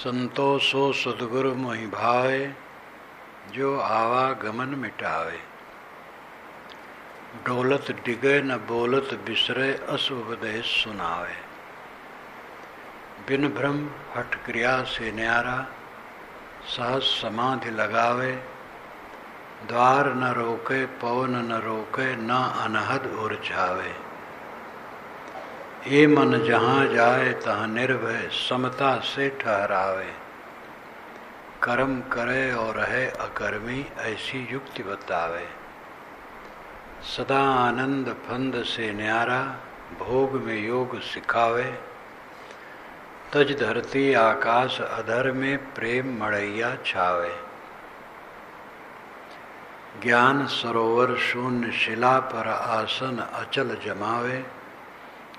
संतो सो सद्गुरु मोहि भावे, जो आवागमन मिटावे। डोलत डिगे न बोलत बिसरे, अस उपदेश सुनावे। बिन भ्रम हठ क्रिया से न्यारा, सहज समाधि लगावे। द्वार न रोके पवन न रोके, न अनहद उर्झावे। ये मन जहाँ जाए तहाँ निर्भय, समता से ठहरावे। कर्म करे और रहे अकर्मी, ऐसी युक्ति बतावे। सदा आनंद फंद से न्यारा, भोग में योग सिखावे। तज धरती आकाश अधर में, प्रेम मड़ैया छावे। ज्ञान सरोवर शून्य शिला पर, आसन अचल जमावे।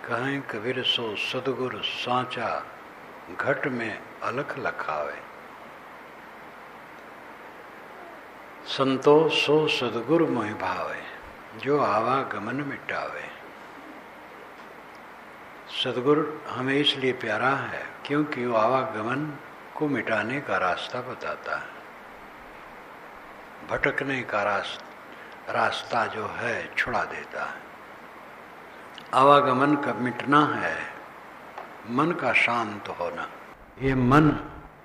कहें कबीर सो सद्गुरु सांचा, घट में अलख लखावे। संतो सो सद्गुरु मोहि भावे, जो आवागमन मिटावे। सद्गुरु हमें इसलिए प्यारा है क्योंकि वो आवागमन को मिटाने का रास्ता बताता है। भटकने का रास्ता जो है छुड़ा देता है। आवागमन का मिटना है मन का शांत होना। ये मन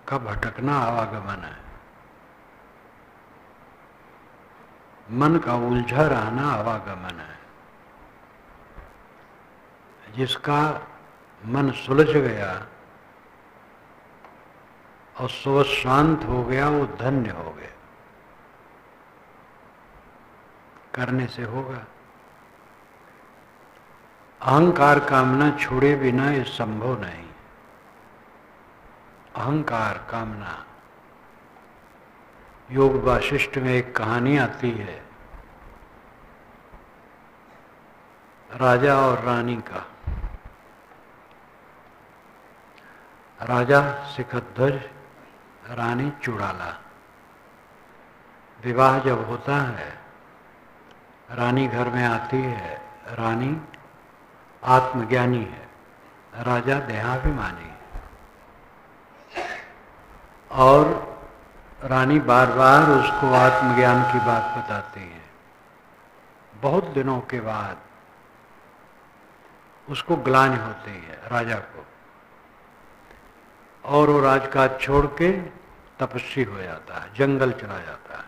का भटकना आवागमन है। मन का उलझा रहना आवागमन है। जिसका मन सुलझ गया और सो शांत हो गया, वो धन्य हो गया। करने से होगा। अहंकार कामना छोड़े बिना ये संभव नहीं। अहंकार कामना। योग वाशिष्ठ में एक कहानी आती है राजा और रानी का। राजा शिखध्वज, रानी चूड़ाला। विवाह जब होता है, रानी घर में आती है। रानी आत्मज्ञानी है, राजा देहाभिमानी है। और रानी बार बार उसको आत्मज्ञान की बात बताती है। बहुत दिनों के बाद उसको ग्लानि होती है राजा को, और वो राजकाज छोड़ के तपस्वी हो जाता है, जंगल चला जाता है।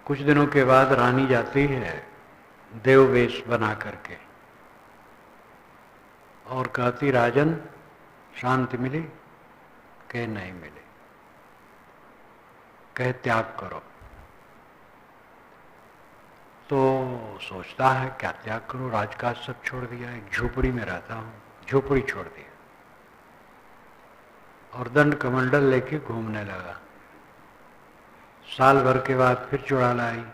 कुछ दिनों के बाद रानी जाती है देववेश बना करके और कहती, राजन शांति मिली? कहे नहीं मिली। कहे त्याग करो। तो सोचता है क्या त्याग करूं, राजकाज सब छोड़ दिया, एक झोपड़ी में रहता हूं, झोपड़ी छोड़ दिया और दंड कमंडल लेके घूमने लगा। साल भर के बाद फिर चुड़ाला आई।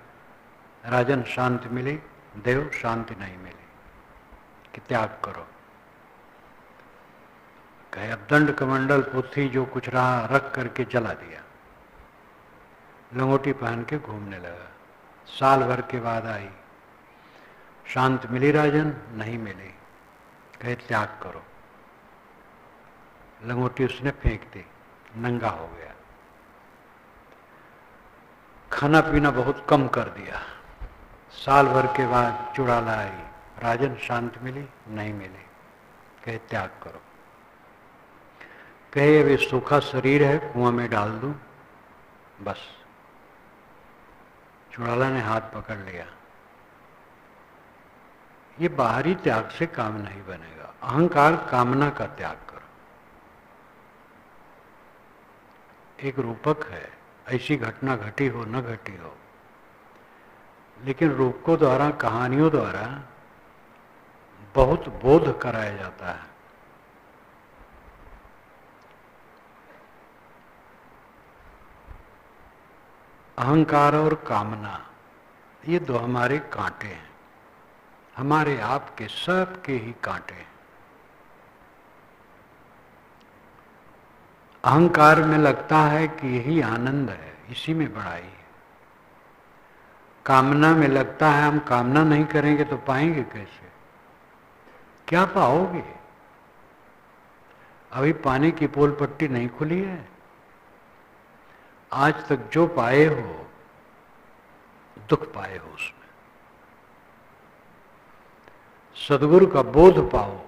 राजन शांति मिली? देव शांति नहीं मिली। कि त्याग करो। कहे अब दंड कमंडल पोथी जो कुछ रहा रख करके जला दिया। लंगोटी पहन के घूमने लगा। साल भर के बाद आई। शांति मिली राजन? नहीं मिली। कहे त्याग करो। लंगोटी उसने फेंक दी, नंगा हो गया। खाना पीना बहुत कम कर दिया। साल भर के बाद चुड़ाला आई। राजन शांति मिली? नहीं मिली। कहे त्याग करो। कहे अब ये सूखा शरीर है, कुआं में डाल दूं? बस। चुड़ाला ने हाथ पकड़ लिया। ये बाहरी त्याग से काम नहीं बनेगा। अहंकार कामना का त्याग करो। एक रूपक है, ऐसी घटना घटी हो न घटी हो, लेकिन रूपकों द्वारा, कहानियों द्वारा बहुत बोध कराया जाता है। अहंकार और कामना, ये दो हमारे कांटे हैं, हमारे आप के सब के ही कांटे हैं। अहंकार में लगता है कि यही आनंद है, इसी में बड़ाई है। कामना में लगता है हम कामना नहीं करेंगे तो पाएंगे कैसे? क्या पाओगे? अभी पानी की पोल पट्टी नहीं खुली है, आज तक जो पाए हो दुख पाए हो उसमें। सद्गुरु का बोध पाओ,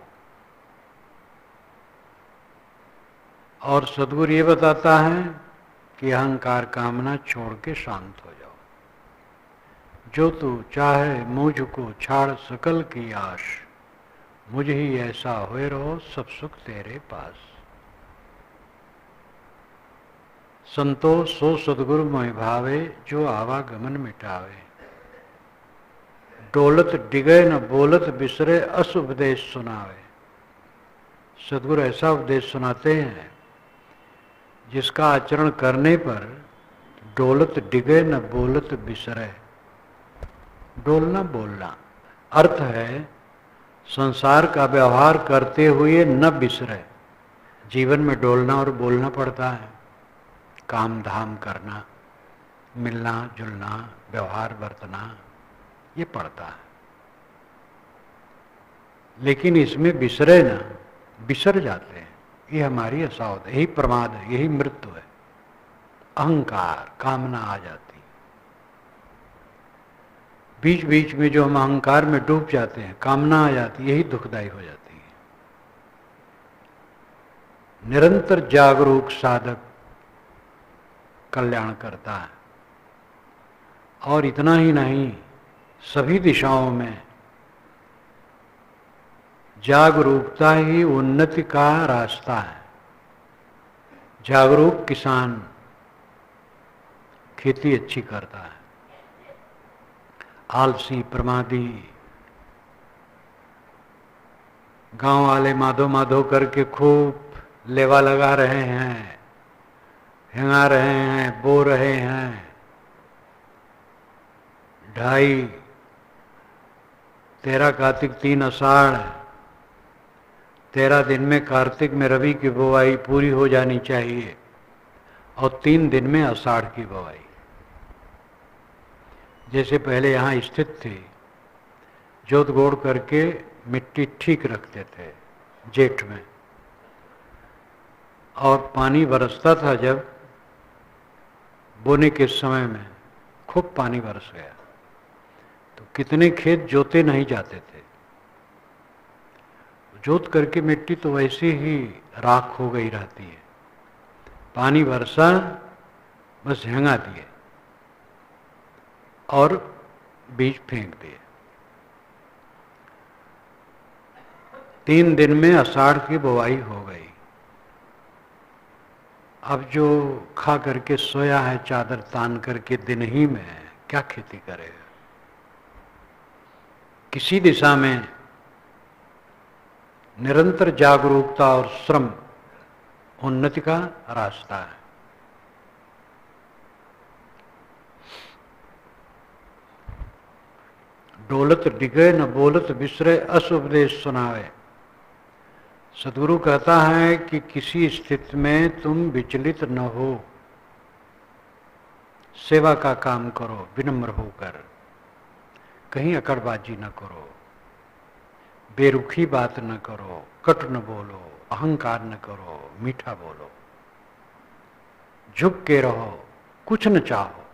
और सद्गुरु ये बताता है कि अहंकार कामना छोड़ के शांत हो जाओ। जो तू चाहे मुझको छाड़ सकल की आश, मुझ ही ऐसा होए रहो सब सुख तेरे पास। संतोष सो सद्गुरु मोहि भावे, जो आवागमन मिटावे। डोलत डिगे न बोलत बिसरे, अस उपदेश सुनावे। सद्गुरु ऐसा उपदेश सुनाते हैं जिसका आचरण करने पर डोलत डिगे न बोलत बिसरे। डोलना बोलना अर्थ है संसार का व्यवहार करते हुए न बिसरे। जीवन में डोलना और बोलना पड़ता है, काम धाम करना, मिलना जुलना, व्यवहार बरतना, ये पड़ता है। लेकिन इसमें बिसरे ना, बिसर जाते हैं। ये हमारी असावध, यही प्रमाद है, यही मृत्यु है। अहंकार कामना आ जाती, बीच बीच में जो हम अहंकार में डूब जाते हैं, कामना आ जाती, यही दुखदायी हो जाती है। निरंतर जागरूक साधक कल्याण करता है। और इतना ही नहीं, सभी दिशाओं में जागरूकता ही उन्नति का रास्ता है। जागरूक किसान खेती अच्छी करता है। आलसी प्रमादी गांव वाले माधो माधो करके खूब लेवा लगा रहे हैं, हिंगा रहे हैं, बो रहे हैं। 2.5 13 कार्तिक 3 आषाढ़, 13 दिन में कार्तिक में रवि की बुवाई पूरी हो जानी चाहिए और 3 दिन में आषाढ़ की बुवाई। जैसे पहले यहाँ स्थित थी, जोत गोड़ करके मिट्टी ठीक रखते थे जेठ में, और पानी बरसता था जब बोने के समय में, खूब पानी बरस गया तो कितने खेत जोते नहीं जाते थे। जोत करके मिट्टी तो वैसे ही राख हो गई रहती है। पानी बरसा, बस हेंगा दिए और बीज फेंक दिए। 3 दिन में आषाढ़ की बुवाई हो गई। अब जो खा करके सोया है चादर तान करके दिन ही में, क्या खेती करेगा? किसी दिशा में निरंतर जागरूकता और श्रम उन्नति का रास्ता है। डोलत डिगे न बोलत बिसरे, अस उपदेश सुनावे। सद्गुरु कहता है कि किसी स्थिति में तुम विचलित न हो, सेवा का काम करो विनम्र होकर, कहीं अकड़बाजी न करो, बेरुखी बात न करो, कट न बोलो, अहंकार न करो, मीठा बोलो, झुक के रहो, कुछ न चाहो,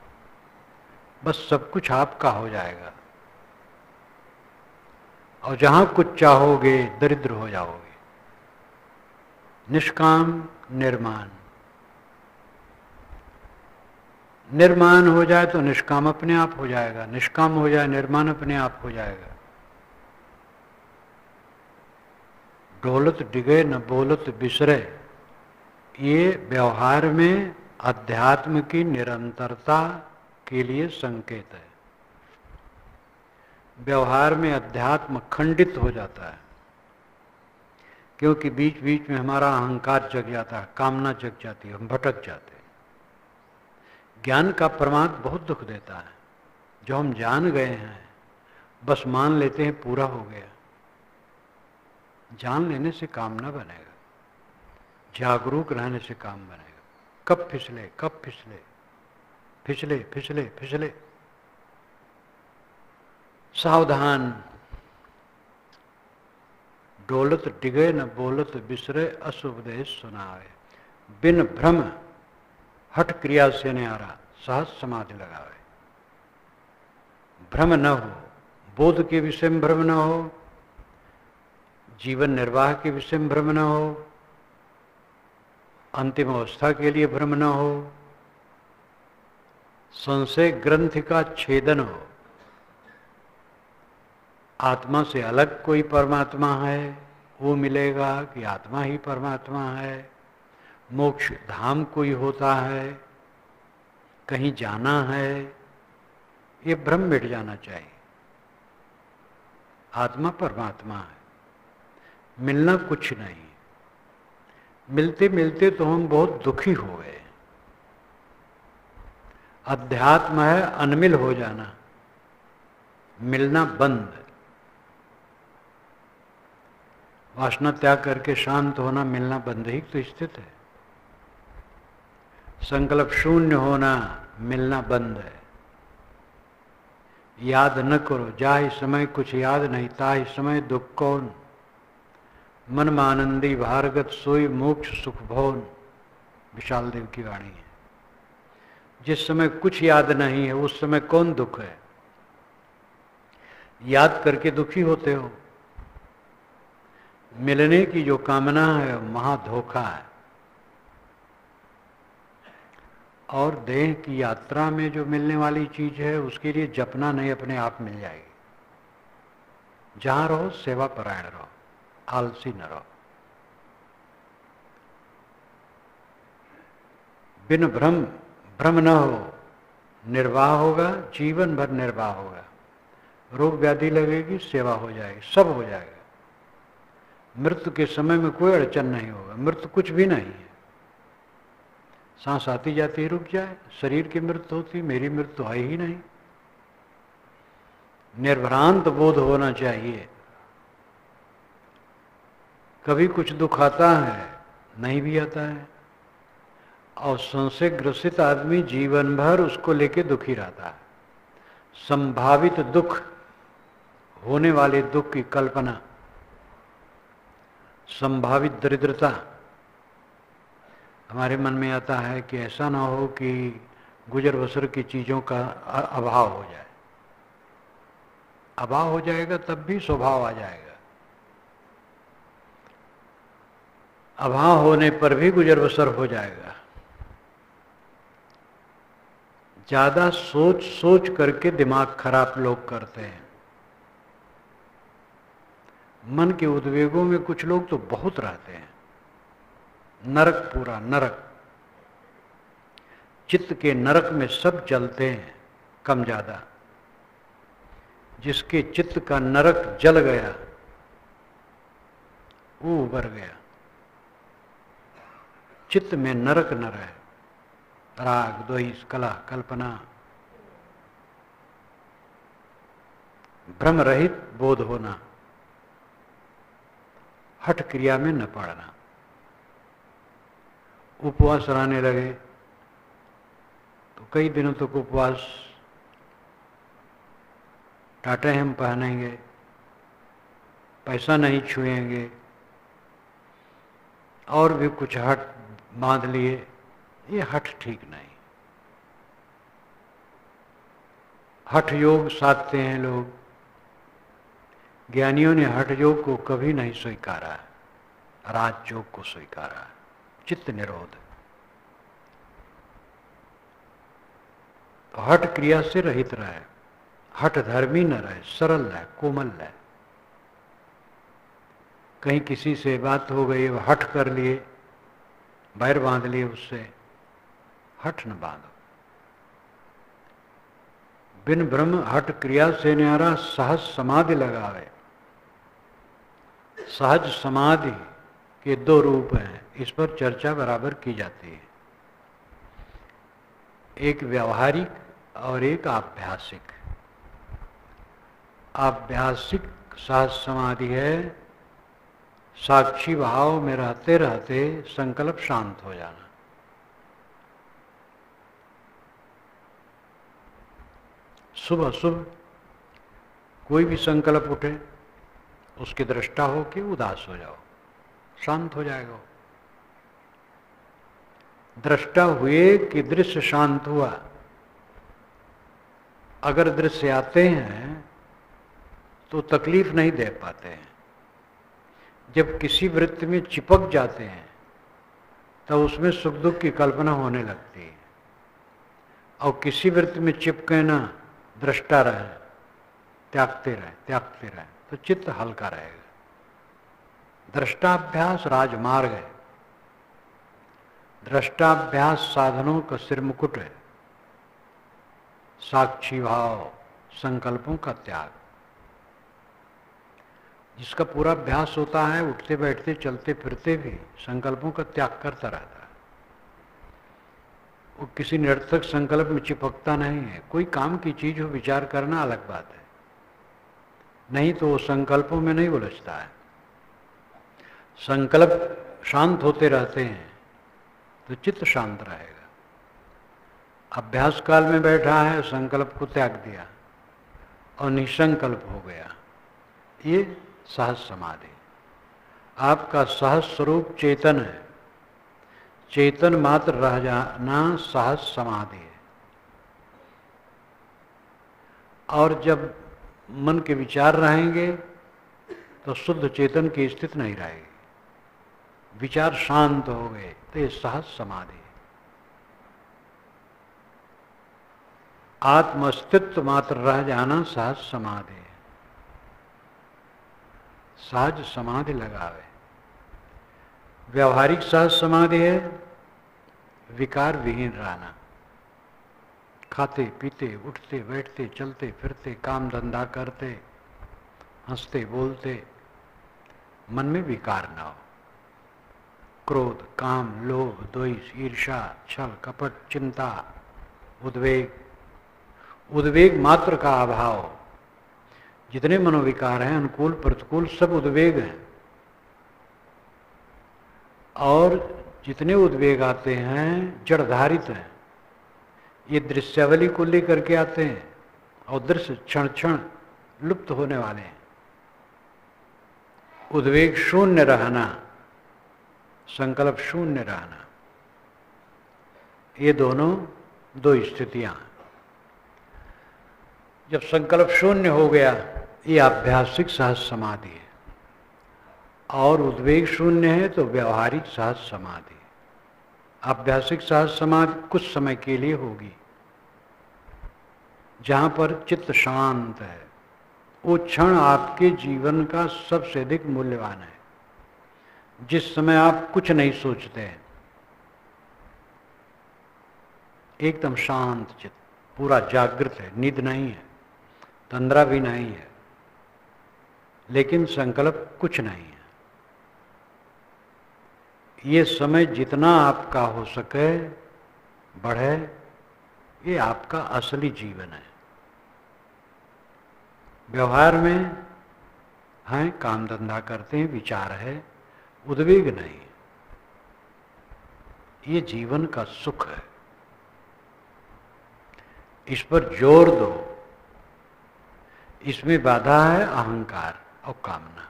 बस सब कुछ आपका हो जाएगा। और जहां कुछ चाहोगे दरिद्र हो जाओगे। निष्काम निर्माण, निर्माण हो जाए तो निष्काम अपने आप हो जाएगा, निष्काम हो जाए निर्माण अपने आप हो जाएगा। डोलत डिगे न बोलत बिसरे, ये व्यवहार में अध्यात्म की निरंतरता के लिए संकेत है। व्यवहार में अध्यात्म खंडित हो जाता है, क्योंकि बीच बीच में हमारा अहंकार जग जाता है, कामना जग जाती है, हम भटक जाते हैं। ज्ञान का प्रमाद बहुत दुख देता है। जो हम जान गए हैं बस मान लेते हैं पूरा हो गया। जान लेने से काम न बनेगा, जागरूक रहने से काम बनेगा। कब फिसले, कब फिसले, फिसले फिसले फिसले। सावधान, डोलत डिगे न बोलत बिसरे, अस उपदेश सुनावे। बिन भ्रम हठ क्रिया से न्यारा सहज समाधि लगावे। भ्रम न हो, बोध के विषय में भ्रम न हो, जीवन निर्वाह के विषय में भ्रम न हो, अंतिम अवस्था के लिए भ्रम न हो, संशय ग्रंथि का छेदन हो, आत्मा से अलग कोई परमात्मा है वो मिलेगा कि आत्मा ही परमात्मा है, मोक्ष धाम कोई होता है, कहीं जाना है, ये भ्रम मिट जाना चाहिए। आत्मा परमात्मा है, मिलना कुछ नहीं। मिलते मिलते तो हम बहुत दुखी हो गए। अध्यात्म है अनमिल हो जाना, मिलना बंद। वासना त्याग करके शांत होना, मिलना बंद ही तो स्थित है। संकल्प शून्य होना, मिलना बंद है। याद न करो जाहि समय कुछ याद नहीं, ताहि समय दुख कौन। मन मानंदी भारगत सोई मोक्ष सुख भवन, विशाल देव की वाणी है। जिस समय कुछ याद नहीं है उस समय कौन दुख है। याद करके दुखी होते हो। मिलने की जो कामना है महाधोखा है। और देह की यात्रा में जो मिलने वाली चीज है उसके लिए जपना नहीं, अपने आप मिल जाएगी। जहां रहो सेवा परायण रहो, आलसी न रहो। बिन भ्रम भ्रम न हो, निर्वाह होगा, जीवन भर निर्वाह होगा। रोग व्याधि लगेगी, सेवा हो जाएगी, सब हो जाएगा। मृत्यु के समय में कोई अड़चन नहीं होगा। मृत्यु कुछ भी नहीं है। सांस आती जाती रुक जाए, शरीर की मृत्यु होती, मेरी मृत्यु है ही नहीं। निर्भ्रांत बोध होना चाहिए। कभी कुछ दुख आता है, नहीं भी आता है। और संशय ग्रसित आदमी जीवन भर उसको लेके दुखी रहता है। संभावित दुख, होने वाले दुख की कल्पना, संभावित दरिद्रता हमारे मन में आता है कि ऐसा ना हो कि गुजर बसर की चीज़ों का अभाव हो जाए। अभाव हो जाएगा तब भी स्वभाव आ जाएगा। अभाव होने पर भी गुजर बसर हो जाएगा। ज़्यादा सोच सोच करके दिमाग खराब लोग करते हैं। मन के उद्वेगों में कुछ लोग तो बहुत रहते हैं। नरक, पूरा नरक। चित्त के नरक में सब जलते हैं, कम ज्यादा। जिसके चित्त का नरक जल गया वो उबर गया। चित्त में नरक न रहे। राग, द्वेष, कलह, कल्पना, भ्रम रहित बोध होना, हठ क्रिया में न पड़ना। उपवास रहने लगे तो कई दिनों तक उपवास, टाटे हम पहनेंगे, पैसा नहीं छुएंगे, और भी कुछ हठ बांध लिए। ये हठ ठीक नहीं। हठ योग साधते हैं लोग। ज्ञानियों ने हठ योग को कभी नहीं स्वीकारा है, राज योग को स्वीकारा है। चित्त निरोध। तो हठ क्रिया से रहित रहे, हठ धर्मी न रहे, सरल रहे, कोमल रहे। कहीं किसी से बात हो गई, हठ कर लिए, बैर बांध लिए उससे, हठ न बांधो। बिन ब्रह्म हठ क्रिया से न्यारा सहज समाधि लगावे। सहज समाधि के दो रूप हैं, इस पर चर्चा बराबर की जाती है। एक व्यावहारिक और एक आभ्यासिक। आभ्यासिक सहज समाधि है साक्षी भाव में रहते रहते संकल्प शांत हो जाना। सुबह सुबह कोई भी संकल्प उठे, उसकी दृष्टा हो कि उदास हो जाओ, शांत हो जाएगा। दृष्टा हुए कि दृश्य शांत हुआ। अगर दृश्य आते हैं तो तकलीफ नहीं दे पाते हैं। जब किसी वृत्ति में चिपक जाते हैं तब उसमें सुख दुख की कल्पना होने लगती है। और किसी वृत्ति में चिपके ना, दृष्टा रहे, त्यागते रहे तो चित्त हल्का रहेगा। दृष्टाभ्यास राजमार्ग है। दृष्टाभ्यास साधनों का सिर मुकुट है। साक्षी भाव, संकल्पों का त्याग, जिसका पूरा अभ्यास होता है, उठते बैठते चलते फिरते भी संकल्पों का त्याग करता रहता है। वो किसी निरर्थक संकल्प में चिपकता नहीं है। कोई काम की चीज हो, विचार करना अलग बात है, नहीं तो वो संकल्पों में नहीं उलझता है। संकल्प शांत होते रहते हैं तो चित्त शांत रहेगा। अभ्यास काल में बैठा है, संकल्प को त्याग दिया और निसंकल्प हो गया, ये सहज समाधि। आपका सहज स्वरूप चेतन है। चेतन मात्र रह जाना सहज समाधि है। और जब मन के विचार रहेंगे तो शुद्ध चेतन की स्थिति नहीं रहेगी। विचार शांत हो गए तो ये सहज समाधि है। आत्म अस्तित्व मात्र रह जाना सहज समाधि है। सहज समाधि लगावे। व्यवहारिक सहज समाधि है विकार विहीन रहना। खाते पीते, उठते बैठते, चलते फिरते, काम धंधा करते, हंसते बोलते, मन में विकार न हो। क्रोध, काम, लोभ, द्वेष, ईर्ष्या, छल, कपट, चिंता, उद्वेग मात्र का अभाव। जितने मनोविकार हैं, अनुकूल प्रतिकूल, सब उद्वेग हैं। और जितने उद्वेग आते हैं जड़धारित हैं। ये दृश्यावली को लेकर के आते हैं और दृश्य क्षण क्षण लुप्त होने वाले हैं। उद्वेग शून्य रहना, संकल्प शून्य रहना, ये दोनों दो स्थितियां। जब संकल्प शून्य हो गया, ये आभ्यासिक सहज समाधि है। और उद्वेग शून्य है तो व्यवहारिक सहज समाधि। आभ्यासिक सहज समाधि कुछ समय के लिए होगी, जहां पर चित्त शांत है। वो क्षण आपके जीवन का सबसे अधिक मूल्यवान है, जिस समय आप कुछ नहीं सोचते हैं। एकदम शांत चित्त, पूरा जागृत है, नींद नहीं है, तंद्रा भी नहीं है, लेकिन संकल्प कुछ नहीं है। ये समय जितना आपका हो सके बढ़े, ये आपका असली जीवन है। व्यवहार में हैं, काम धंधा करते हैं, विचार है, उद्वेग नहीं। ये जीवन का सुख है। इस पर जोर दो। इसमें बाधा है अहंकार और कामना।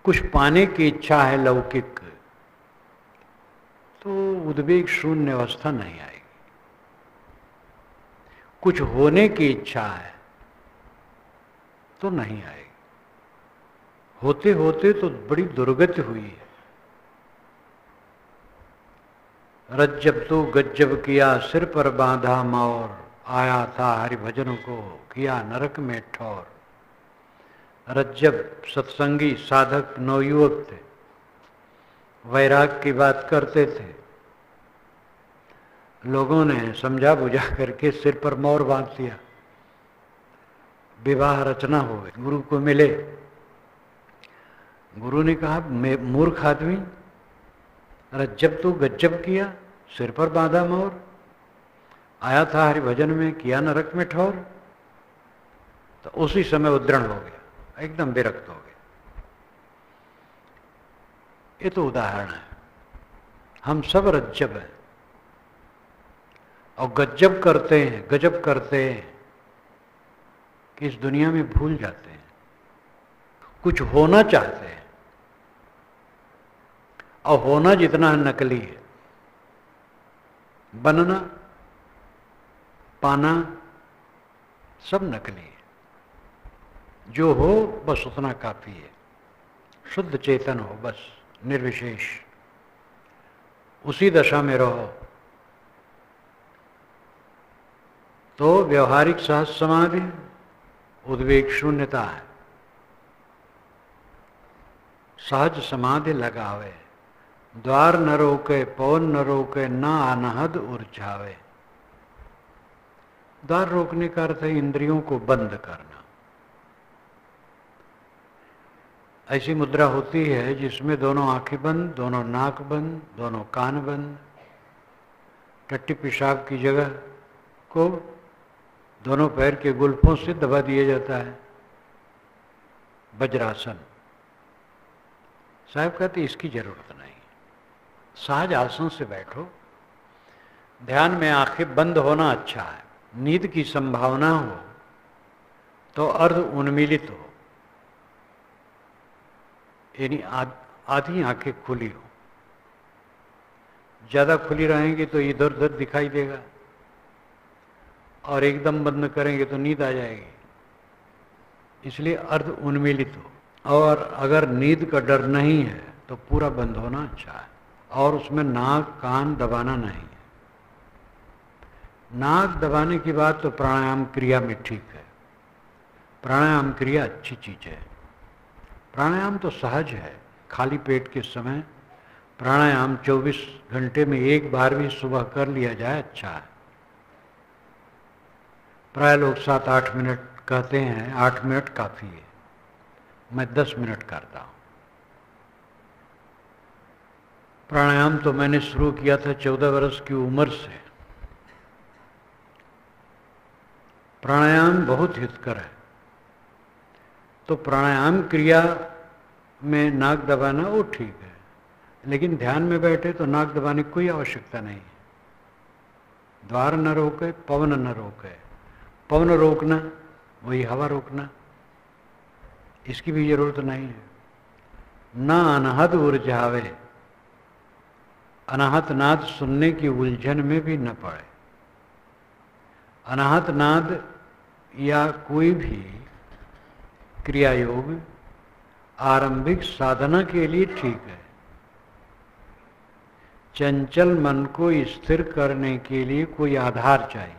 कुछ पाने की इच्छा है लौकिक, तो उद्वेग शून्य अवस्था नहीं आएगी। कुछ होने की इच्छा है तो नहीं आएगी। होते होते तो बड़ी दुर्गति हुई है। रज्जब तो गज्जब किया, सिर पर बांधा मोर, आया था हरिभजन को, किया नरक में ठौर। रज्जब सत्संगी साधक नवयुवक थे, वैराग की बात करते थे। लोगों ने समझा बुझा करके सिर पर मोर बांध दिया। विवाह रचना हो गई, गुरु को मिले। गुरु ने कहा, मूर्ख आदमी, रज्जब तो गज्जब किया, सिर पर बांधा मोर, आया था हरिभजन में, किया नरक में ठौर। तो उसी समय उद्दरण हो गया, एकदम विरक्त हो गया। ये तो उदाहरण है। हम सब रज्जब हैं और गज्जब करते हैं, गजब करते हैं कि इस दुनिया में भूल जाते हैं। कुछ होना चाहते हैं और होना जितना नकली है। बनना पाना सब नकली है। जो हो बस उतना काफी है। शुद्ध चेतन हो बस, निर्विशेष, उसी दशा में रहो तो व्यवहारिक सहज समाधि उद्वेग शून्यता है। सहज समाधि लगावे, द्वार न रोके पवन न रोके, ना अनहद उर्झावे। द्वार रोकने का अर्थ है इंद्रियों को बंद करना। ऐसी मुद्रा होती है जिसमें दोनों आंखें बंद, दोनों नाक बंद, दोनों कान बंद, टट्टी पेशाब की जगह को दोनों पैर के गुल्फों से दबा दिया जाता है। वज्रासन। साहब कहते इसकी जरूरत नहीं, सहज आसन से बैठो। ध्यान में आंखें बंद होना अच्छा है। नींद की संभावना हो तो अर्ध उन्मीलित हो, यानी आधी आंखें खुली हो। ज्यादा खुली रहेंगी तो इधर उधर दिखाई देगा, और एकदम बंद करेंगे तो नींद आ जाएगी। इसलिए अर्ध उन्मीलित हो। और अगर नींद का डर नहीं है तो पूरा बंद होना अच्छा है, और उसमें नाक कान दबाना नहीं है। नाक दबाने की बात तो प्राणायाम क्रिया में ठीक है। प्राणायाम क्रिया अच्छी चीज है। प्राणायाम तो सहज है। खाली पेट के समय प्राणायाम 24 घंटे में एक बार भी सुबह कर लिया जाए अच्छा है। प्राय लोग 7-8 मिनट कहते हैं, 8 मिनट काफी है। मैं 10 मिनट करता हूं। प्राणायाम तो मैंने शुरू किया था 14 वर्ष की उम्र से। प्राणायाम बहुत हितकर है। तो प्राणायाम क्रिया में नाक दबाना वो ठीक है, लेकिन ध्यान में बैठे तो नाक दबाने की कोई आवश्यकता नहीं है। द्वार न रोके पवन न रोके। पवन रोकना वही हवा रोकना, इसकी भी जरूरत नहीं है। ना अनहद उर्झावे। अनाहत नाद सुनने की उलझन में भी न पड़े। अनाहत नाद या कोई भी क्रिया योग आरंभिक साधना के लिए ठीक है। चंचल मन को स्थिर करने के लिए कोई आधार चाहिए,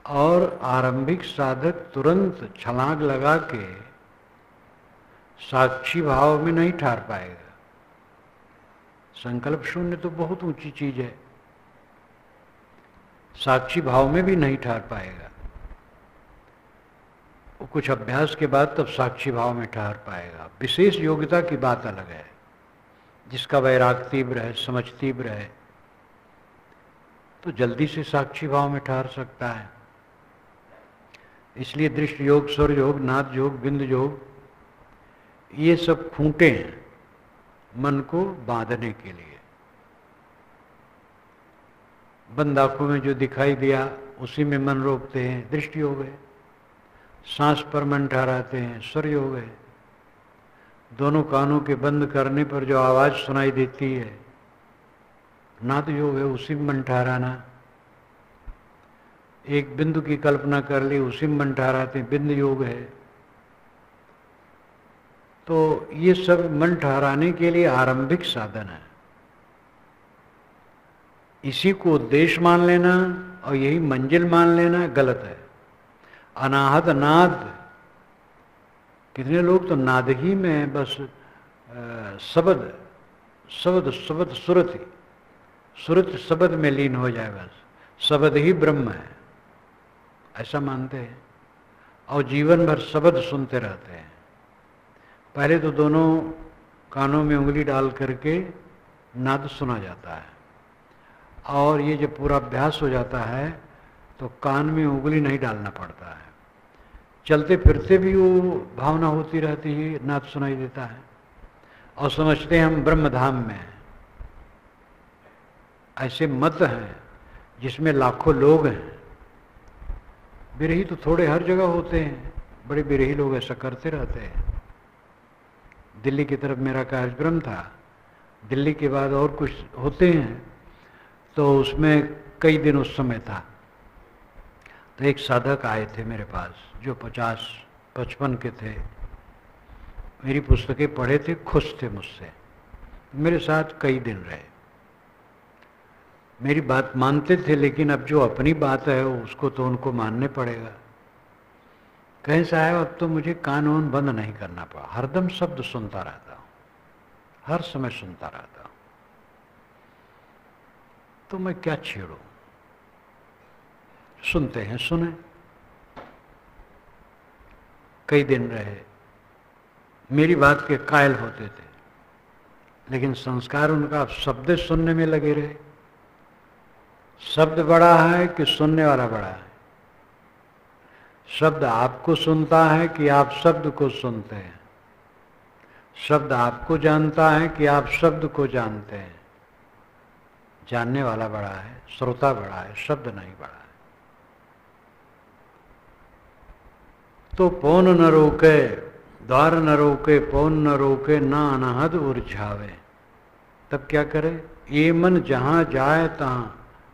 और आरंभिक साधक तुरंत छलांग लगा के साक्षी भाव में नहीं ठहर पाएगा। संकल्प शून्य तो बहुत ऊंची चीज है, साक्षी भाव में भी नहीं ठहर पाएगा। वो कुछ अभ्यास के बाद तब साक्षी भाव में ठहर पाएगा। विशेष योग्यता की बात अलग है। जिसका वैराग तीव्र है, समझ तीव्र है, तो जल्दी से साक्षी भाव में ठहर सकता है। इसलिए दृष्टि योग, स्वर योग, नाद योग, बिंद योग, ये सब खूंटे हैं मन को बांधने के लिए। बंद आंखों में जो दिखाई दिया उसी में मन रोकते हैं, दृष्टि योग है। सांस पर मन ठहराते हैं, स्वर योग है। दोनों कानों के बंद करने पर जो आवाज सुनाई देती है, नाद योग है, उसी में मन ठहराना। एक बिंदु की कल्पना कर ली, उसी में मन ठहराते हैं, बिंद योग है। तो ये सब मन ठहराने के लिए आरंभिक साधन है। इसी को उद्देश्य मान लेना और यही मंजिल मान लेना गलत है। अनाहत नाद, कितने लोग तो नाद ही में बस शब्द शब्द शब्द सुरति सुरत शब्द में लीन हो जाए, बस शब्द ही ब्रह्म है ऐसा मानते हैं, और जीवन भर शब्द सुनते रहते हैं। पहले तो दोनों कानों में उंगली डाल करके नाद सुना जाता है, और ये जब पूरा अभ्यास हो जाता है तो कान में उंगली नहीं डालना पड़ता है। चलते फिरते भी वो भावना होती रहती है, नाद सुनाई देता है, और समझते हैं हम ब्रह्म धाम में हैं। ऐसे मत हैं जिसमें लाखों लोग हैं। बिरही तो थोड़े हर जगह होते हैं, बड़े बिरही लोग ऐसा करते रहते हैं। दिल्ली की तरफ मेरा कार्यक्रम था, दिल्ली के बाद और कुछ होते हैं तो उसमें कई दिन उस समय था। तो एक साधक आए थे मेरे पास जो 50-55 के थे, मेरी पुस्तकें पढ़े थे, खुश थे मुझसे, मेरे साथ कई दिन रहे, मेरी बात मानते थे, लेकिन अब जो अपनी बात है उसको तो उनको मानने पड़ेगा। कहें साहब अब तो मुझे कान वान बंद नहीं करना पड़ा, हरदम शब्द सुनता रहता हूँ, हर समय सुनता रहता हूँ, तो मैं क्या छेड़ूं। सुनते हैं, सुने, कई दिन रहे, मेरी बात के कायल होते थे, लेकिन संस्कार उनका शब्द सुनने में लगे रहे। शब्द बड़ा है कि सुनने वाला बड़ा है? शब्द आपको सुनता है कि आप शब्द को सुनते हैं? शब्द आपको जानता है कि आप शब्द को जानते हैं? जानने वाला बड़ा है, श्रोता बड़ा है, शब्द नहीं बड़ा है। तो पौन न रोके, द्वार न रोके, पौन न रोके, ना अनहद उर्झावे। तब क्या करे? ये मन जहां जाए तहां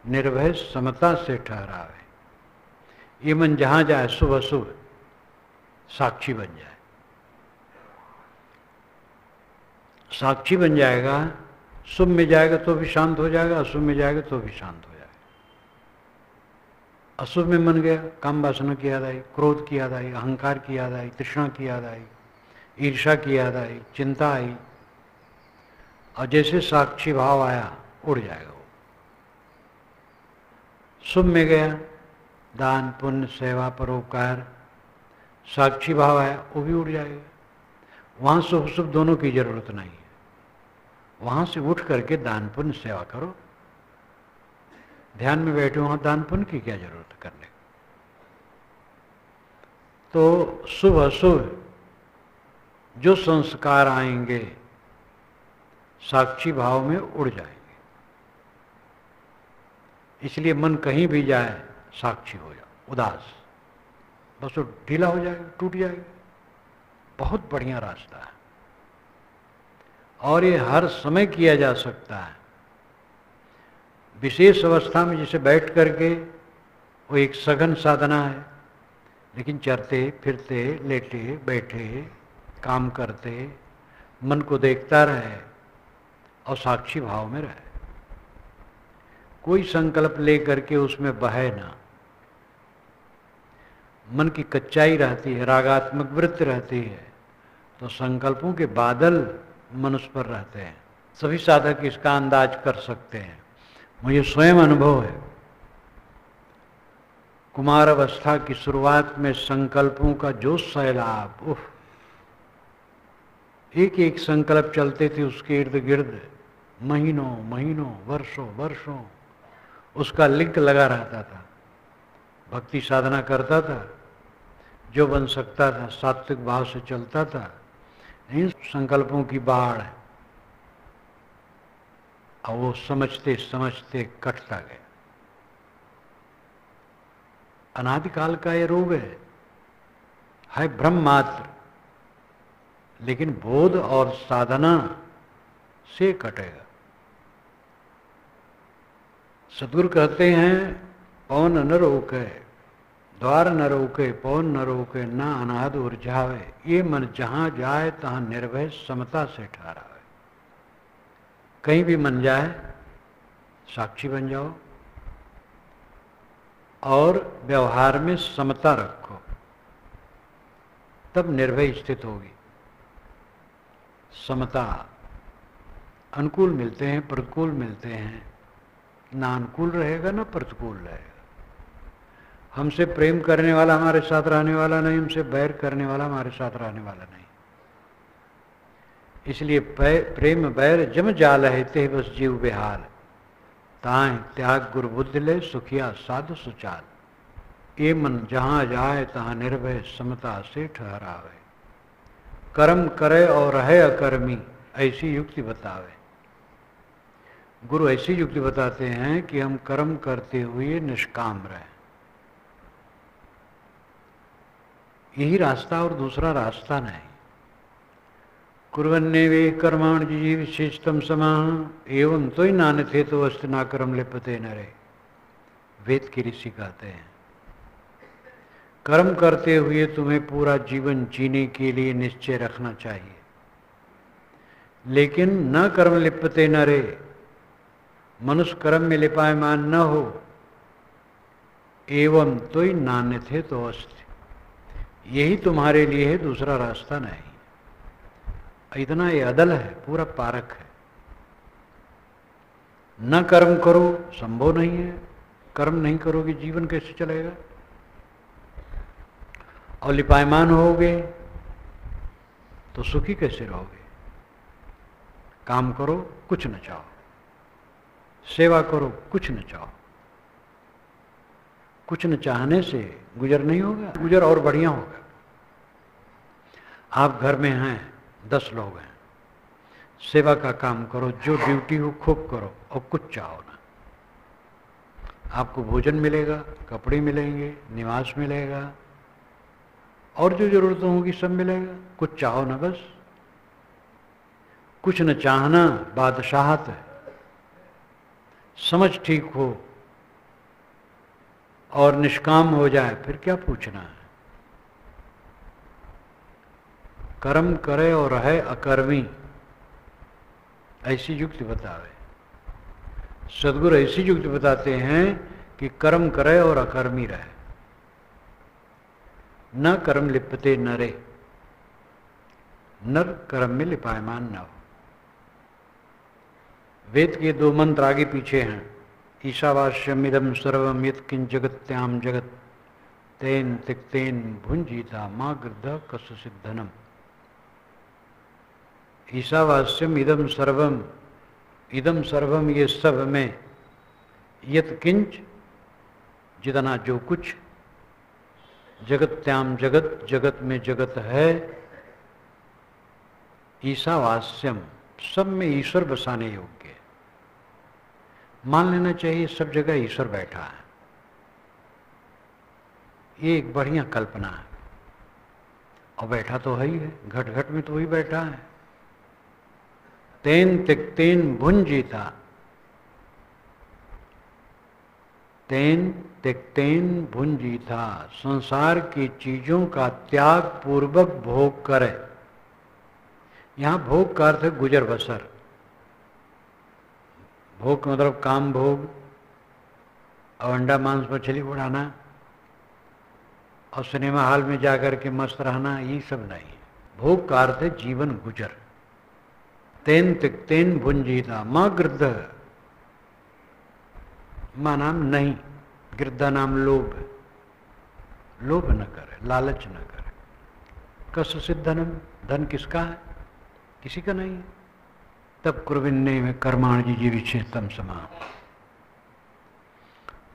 निर्भय समता से ठहरावे। ये मन जहां जाए शुभ अशुभ साक्षी बन जाए। साक्षी बन जाएगा, शुभ में जाएगा तो भी शांत हो जाएगा, अशुभ में जाएगा तो भी शांत हो जाएगा। अशुभ में मन गया, काम वासना की याद आई, क्रोध की याद आई, अहंकार की याद आई, तृष्णा की याद आई, ईर्ष्या की याद आई, चिंता आई, और जैसे साक्षी भाव आया उड़ जाएगा वो। शुभ में गया, दान पुण्य सेवा परोपकार, साक्षी भाव आया वो भी उड़ जाएगा। वहां शुभ शुभ दोनों की जरूरत नहीं है, वहां से उठ करके दान पुण्य सेवा करो। ध्यान में बैठे वहां दान पुण्य की क्या जरूरत है करने? तो शुभ अशुभ जो संस्कार आएंगे साक्षी भाव में उड़ जाएंगे। इसलिए मन कहीं भी जाए साक्षी हो जाओ, उदास, बस वो ढीला हो जाएगा, टूट जाएगा। बहुत बढ़िया रास्ता है और ये हर समय किया जा सकता है। विशेष अवस्था में जिसे बैठ करके वो एक सघन साधना है, लेकिन चलते फिरते लेटे बैठे काम करते मन को देखता रहे और साक्षी भाव में रहे। कोई संकल्प ले करके उसमें बहे ना। मन की कच्चाई रहती है, रागात्मक वृत्ति रहती है, तो संकल्पों के बादल मनुष्य पर रहते हैं। सभी साधक इसका अंदाज कर सकते हैं, मुझे स्वयं अनुभव है। कुमार अवस्था की शुरुआत में संकल्पों का जो सैलाब, उफ, एक एक संकल्प चलते थे उसके इर्द गिर्द, महीनों महीनों वर्षों वर्षों उसका लिंक लगा रहता था। भक्ति साधना करता था, जो बन सकता था सात्विक भाव से चलता था। इन संकल्पों की बाढ़ और वो समझते समझते कटता गया। अनादिकाल का ये रोग है ब्रह्म मात्र, लेकिन बोध और साधना से कटेगा। सद्गुरु कहते हैं पवन न रोके, द्वार न रोके, पवन न रोके, ना अनाहद उर्झावे। ये मन जहां जाए तहां निर्भय समता से ठहरावे। कहीं भी मन जाए साक्षी बन जाओ और व्यवहार में समता रखो, तब निर्भय स्थित होगी। समता, अनुकूल मिलते हैं, प्रतिकूल मिलते हैं, ना अनुकूल रहेगा ना प्रतिकूल रहेगा। हमसे प्रेम करने वाला हमारे साथ रहने वाला नहीं, हमसे बैर करने वाला हमारे साथ रहने वाला नहीं। इसलिए प्रेम बैर जम जाल है ते बस जीव बेहाल, ताए त्याग गुरु बुद्धि ले सुखिया साधु सुचाल। ये मन जहां जाए तहां निर्भय समता से ठहरावे। कर्म करे और रहे अकर्मी, ऐसी युक्ति बतावे। गुरु ऐसी युक्ति बताते हैं कि हम कर्म करते हुए निष्काम रहें। यही रास्ता और दूसरा रास्ता नहीं। कुर्वन्नेवे कर्माणि जीव विशेषतम समाह एवं तो ही नान्य थे तो अस्त ना कर्म लिपते नरे। वेद के ऋषि कहते हैं कर्म करते हुए तुम्हें पूरा जीवन जीने के लिए निश्चय रखना चाहिए, लेकिन न कर्म लिपते नरे, मनुष्य कर्म में लिपायमान न हो। एवं तो ही नान्य थे तो अस्त, यही तुम्हारे लिए है, दूसरा रास्ता नहीं। इतना ये अदल है, पूरा पारक है। न कर्म करो संभव नहीं है, कर्म नहीं करोगे जीवन कैसे चलेगा। और लिपायमान होगे तो सुखी कैसे रहोगे। काम करो कुछ न चाहो, सेवा करो कुछ न चाहो। कुछ न चाहने से गुजर नहीं होगा, गुजर और बढ़िया होगा। आप घर में हैं, 10 लोग हैं, सेवा का काम करो, जो ड्यूटी हो खूब करो और कुछ चाहो ना। आपको भोजन मिलेगा, कपड़े मिलेंगे, निवास मिलेगा और जो जरूरतें होगी सब मिलेगा। कुछ चाहो ना बस। कुछ न चाहना बादशाहत है। समझ ठीक हो और निष्काम हो जाए फिर क्या पूछना है। कर्म करे और रहे अकर्मी, ऐसी युक्ति बतावे। सदगुरु ऐसी युक्ति बताते हैं कि कर्म करे और अकर्मी रहे। न कर्म लिपते नरे, नर कर्म में लिपायमान न हो। वेद के 2 मंत्र आगे पीछे हैं। ईशावास्यमिदं सर्वम यत्किंच जगत्याम जगत तेन तिक्तेन भुंजीता मां गृद्ध कस्य धनम। ईशावास्यम इदम सर्वम, इदम सर्वम ये सब में, यत्किंच जितना जो कुछ, जगत्याम जगत जगत में जगत है, ईशावास्यम सब में ईश्वर बसाने योग्य है। मान लेना चाहिए सब जगह ईश्वर बैठा है। ये एक बढ़िया कल्पना है। और बैठा तो है ही है, घट घट में तो वही बैठा है। तेन तिक्तेन भुंजीता, तेन तिक्तेन भुंजीता, संसार की चीजों का त्याग पूर्वक भोग करे। यहां भोग का अर्थ है गुजर बसर। भोग मतलब काम भोग और अंडा मांस मछली उड़ाना और सिनेमा हॉल में जाकर के मस्त रहना, ये सब नहीं है। भोग का अर्थ है जीवन गुजर। तेन तिक्तेन भुंजीता मां गृद्ध, मां नाम नहीं, गिरधा नाम लोभ। लोभ न करे, लालच न करे। कस्य सिद्धनम, धन किसका है, किसी का नहीं है। तब कुर्विन्ने में कर्माणि जीविषेतम समा,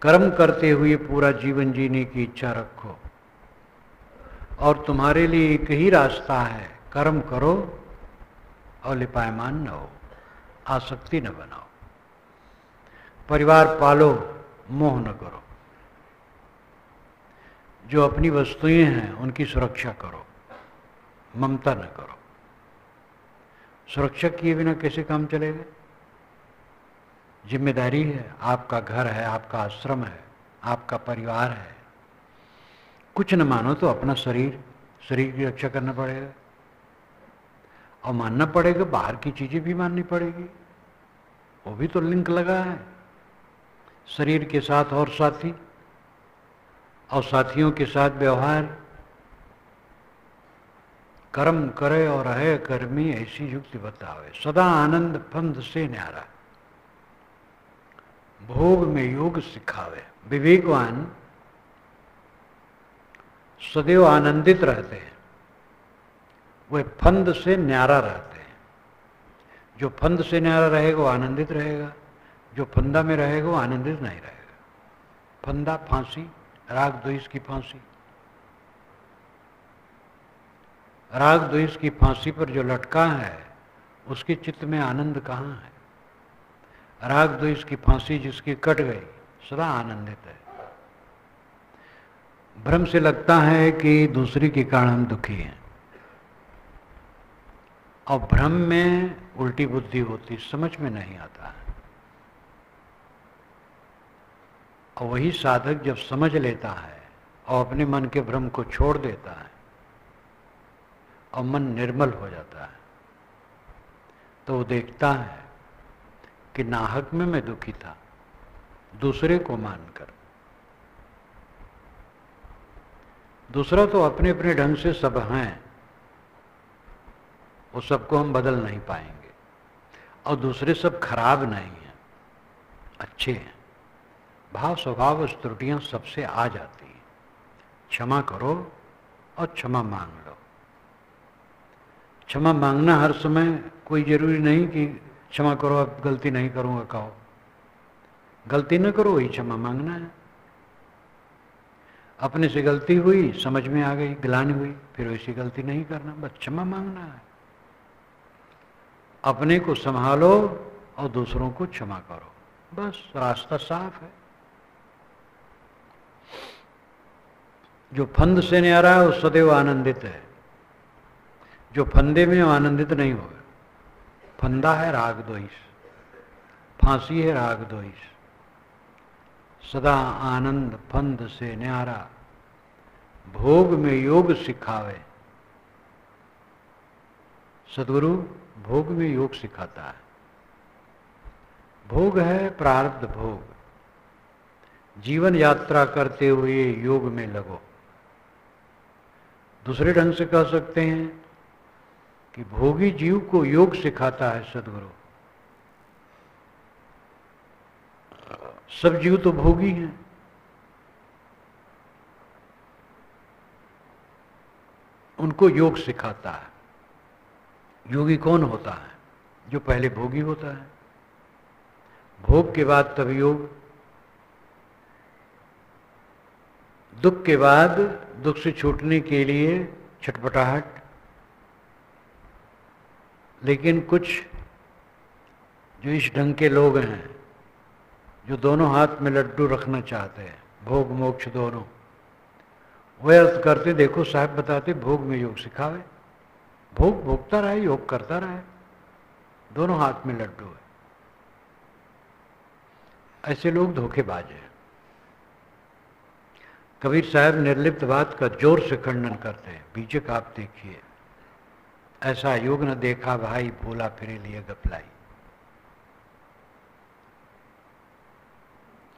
कर्म करते हुए पूरा जीवन जीने की इच्छा रखो। और तुम्हारे लिए एक ही रास्ता है, कर्म करो और लिपायमान न हो, आसक्ति न बनाओ। परिवार पालो, मोह न करो। जो अपनी वस्तुएं हैं उनकी सुरक्षा करो, ममता न करो। सुरक्षा किए बिना कैसे काम चलेगा। जिम्मेदारी है, आपका घर है, आपका आश्रम है, आपका परिवार है। कुछ न मानो तो अपना शरीर की रक्षा करना पड़ेगा। और मानना पड़ेगा, बाहर की चीजें भी माननी पड़ेगी। वो भी तो लिंक लगा है शरीर के साथ और साथी, और साथियों के साथ व्यवहार। कर्म करे और रहे कर्मी, ऐसी युक्ति बतावे। सदा आनंद फंद से न्यारा, भोग में योग सिखावे। विवेकवान सदैव आनंदित रहते हैं, वे फंद से न्यारा रहते हैं। जो फंद से न्यारा रहेगा वो आनंदित रहेगा, जो फंदा में रहेगा वो आनंदित नहीं रहेगा। फंदा फांसी, राग द्वेष की फांसी। राग द्वेष की फांसी पर जो लटका है उसके चित्त में आनंद कहाँ है। राग द्वेष की फांसी जिसकी कट गई सदा आनंदित है। भ्रम से लगता है कि दूसरे के कारण हम दुखी हैं, और भ्रम में उल्टी बुद्धि होती, समझ में नहीं आता है। और वही साधक जब समझ लेता है और अपने मन के भ्रम को छोड़ देता है और मन निर्मल हो जाता है, तो वो देखता है कि नाहक में मैं दुखी था, दूसरे को मानकर। दूसरा तो अपने अपने ढंग से सब हैं, वो सबको हम बदल नहीं पाएंगे, और दूसरे सब खराब नहीं हैं, अच्छे हैं। भाव स्वभाव त्रुटियां सबसे आ जाती हैं। क्षमा करो और क्षमा मांग लो। क्षमा मांगना हर समय कोई जरूरी नहीं कि क्षमा करो अब गलती नहीं करूंगा कहो। गलती न करो वही क्षमा मांगना है। अपने से गलती हुई, समझ में आ गई, ग्लानि हुई, फिर वैसी गलती नहीं करना, बस क्षमा मांगना है। अपने को संभालो और दूसरों को क्षमा करो, बस रास्ता साफ है। जो फंद से न्यारा है वो सदैव आनंदित है, जो फंदे में आनंदित नहीं हो। फंदा है राग द्वेष, फांसी है राग द्वेष। सदा आनंद फंद से न्यारा, भोग में योग सिखावे। सद्गुरु भोग में योग सिखाता है। भोग है प्रारब्ध भोग। जीवन यात्रा करते हुए योग में लगो। दूसरे ढंग से कह सकते हैं कि भोगी जीव को योग सिखाता है सद्गुरु। सब जीव तो भोगी हैं, उनको योग सिखाता है। योगी कौन होता है? जो पहले भोगी होता है, भोग के बाद तब योग, दुख के बाद दुख से छूटने के लिए छटपटाहट। लेकिन कुछ जो इस ढंग के लोग हैं, जो दोनों हाथ में लड्डू रखना चाहते हैं, भोग मोक्ष दोनों, वे अर्थ करते, देखो साहब बताते भोग में योग सिखावे। भोग भोगता रहे, योग करता रहे, दोनों हाथ में लड्डू है। ऐसे लोग धोखेबाज हैं। कबीर साहब निर्लिप्त बात का जोर से खंडन करते हैं। बीजक आप देखिए, ऐसा योग न देखा भाई, भूला फिरे लिए गपलाई।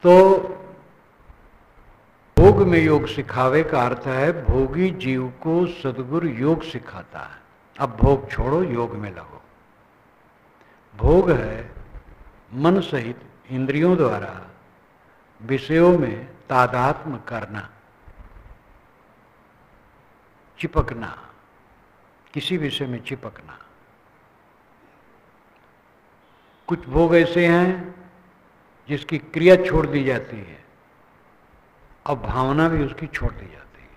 तो भोग में योग सिखावे का अर्थ है भोगी जीव को सद्गुरु योग सिखाता है। अब भोग छोड़ो, योग में लगो। भोग है मन सहित इंद्रियों द्वारा विषयों में तादात्म्य करना, चिपकना, किसी विषय में चिपकना। कुछ भोग ऐसे हैं जिसकी क्रिया छोड़ दी जाती है और भावना भी उसकी छोड़ दी जाती है,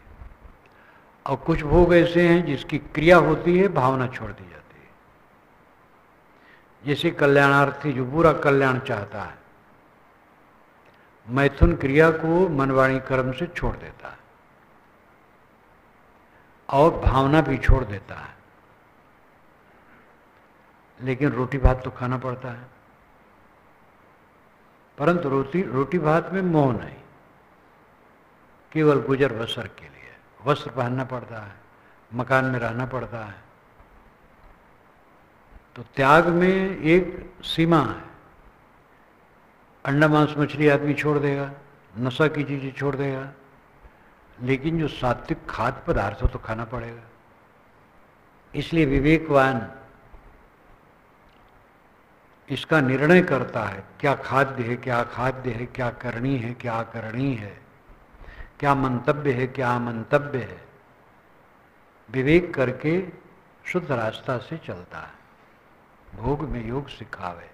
और कुछ भोग ऐसे हैं जिसकी क्रिया होती है, भावना छोड़ दी जाती है। जैसे कल्याणार्थी जो पूरा कल्याण चाहता है, मैथुन क्रिया को मनवाणी कर्म से छोड़ देता है और भावना भी छोड़ देता है, लेकिन रोटी भात तो खाना पड़ता है। परंतु रोटी भात में मोह नहीं, केवल गुजर बसर के लिए वस्त्र पहनना पड़ता है, मकान में रहना पड़ता है। तो त्याग में एक सीमा है। अंडा मांस मछली आदमी छोड़ देगा, नशा की चीजें छोड़ देगा, लेकिन जो सात्विक खाद्य पदार्थ हो तो खाना पड़ेगा। इसलिए विवेकवान इसका निर्णय करता है, क्या खाद्य है, क्या अखाद्य है, क्या करनी है, क्या अकरणी है, क्या मंतव्य है, क्या अमंतव्य है। विवेक करके शुद्ध रास्ता से चलता है। भोग में योग सिखावे,